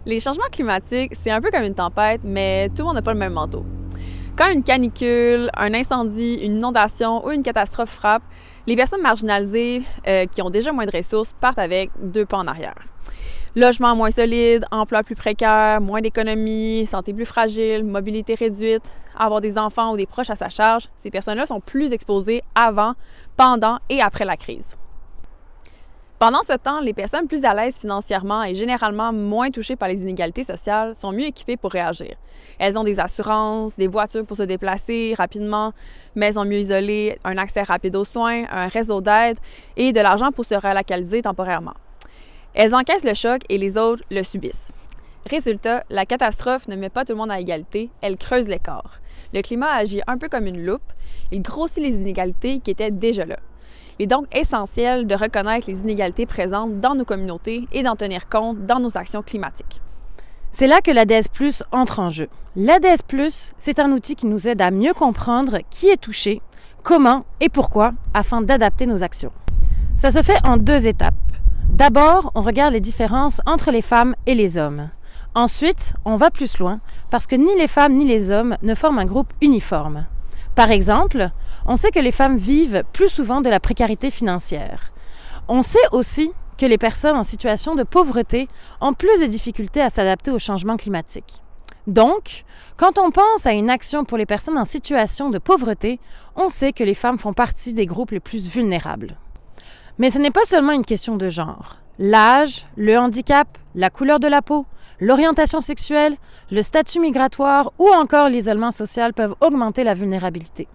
Les changements climatiques, c'est un peu comme une tempête, mais tout le monde n'a pas le même manteau. Quand une canicule, un incendie, une inondation ou une catastrophe frappe, les personnes marginalisées qui ont déjà moins de ressources partent avec deux pas en arrière. Logement moins solide, emploi plus précaire, moins d'économie, santé plus fragile, mobilité réduite, avoir des enfants ou des proches à sa charge, ces personnes-là sont plus exposées avant, pendant et après la crise. Pendant ce temps, les personnes plus à l'aise financièrement et généralement moins touchées par les inégalités sociales sont mieux équipées pour réagir. Elles ont des assurances, des voitures pour se déplacer rapidement, maisons mieux isolées, un accès rapide aux soins, un réseau d'aide et de l'argent pour se relocaliser temporairement. Elles encaissent le choc et les autres le subissent. Résultat, la catastrophe ne met pas tout le monde à égalité, elle creuse l'écart. Le climat agit un peu comme une loupe, il grossit les inégalités qui étaient déjà là. Il est donc essentiel de reconnaître les inégalités présentes dans nos communautés et d'en tenir compte dans nos actions climatiques. C'est là que l'ADS+ entre en jeu. L'ADS+, c'est un outil qui nous aide à mieux comprendre qui est touché, comment et pourquoi, afin d'adapter nos actions. Ça se fait en 2 étapes. D'abord, on regarde les différences entre les femmes et les hommes. Ensuite, on va plus loin, parce que ni les femmes ni les hommes ne forment un groupe uniforme. Par exemple, on sait que les femmes vivent plus souvent de la précarité financière. On sait aussi que les personnes en situation de pauvreté ont plus de difficultés à s'adapter au changement climatique. Donc, quand on pense à une action pour les personnes en situation de pauvreté, on sait que les femmes font partie des groupes les plus vulnérables. Mais ce n'est pas seulement une question de genre. L'âge, le handicap, la couleur de la peau, l'orientation sexuelle, le statut migratoire ou encore l'isolement social peuvent augmenter la vulnérabilité.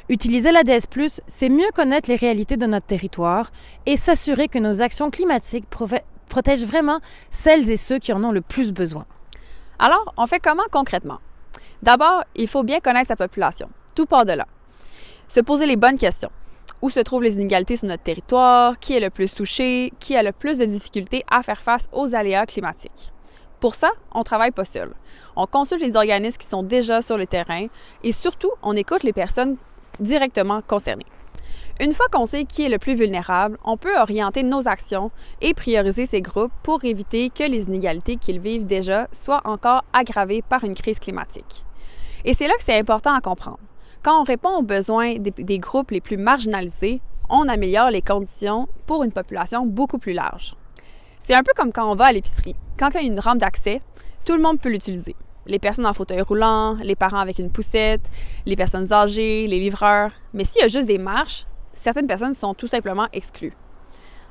Utiliser l'ADS+, c'est mieux connaître les réalités de notre territoire et s'assurer que nos actions climatiques protègent vraiment celles et ceux qui en ont le plus besoin. Alors, on fait comment concrètement? D'abord, il faut bien connaître sa population. Tout part de là. Se poser les bonnes questions. Où se trouvent les inégalités sur notre territoire? Qui est le plus touché? Qui a le plus de difficultés à faire face aux aléas climatiques? Pour ça, on ne travaille pas seul. On consulte les organismes qui sont déjà sur le terrain et surtout, on écoute les personnes directement concernées. Une fois qu'on sait qui est le plus vulnérable, on peut orienter nos actions et prioriser ces groupes pour éviter que les inégalités qu'ils vivent déjà soient encore aggravées par une crise climatique. Et c'est là que c'est important à comprendre. Quand on répond aux besoins des groupes les plus marginalisés, on améliore les conditions pour une population beaucoup plus large. C'est un peu comme quand on va à l'épicerie. Quand il y a une rampe d'accès, tout le monde peut l'utiliser. Les personnes en fauteuil roulant, les parents avec une poussette, les personnes âgées, les livreurs. Mais s'il y a juste des marches, certaines personnes sont tout simplement exclues.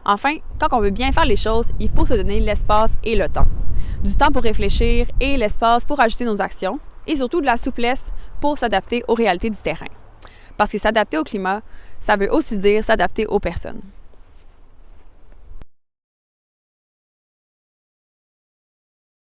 Enfin, quand on veut bien faire les choses, il faut se donner l'espace et le temps. Du temps pour réfléchir et l'espace pour ajuster nos actions et surtout de la souplesse pour s'adapter aux réalités du terrain. Parce que s'adapter au climat, ça veut aussi dire s'adapter aux personnes.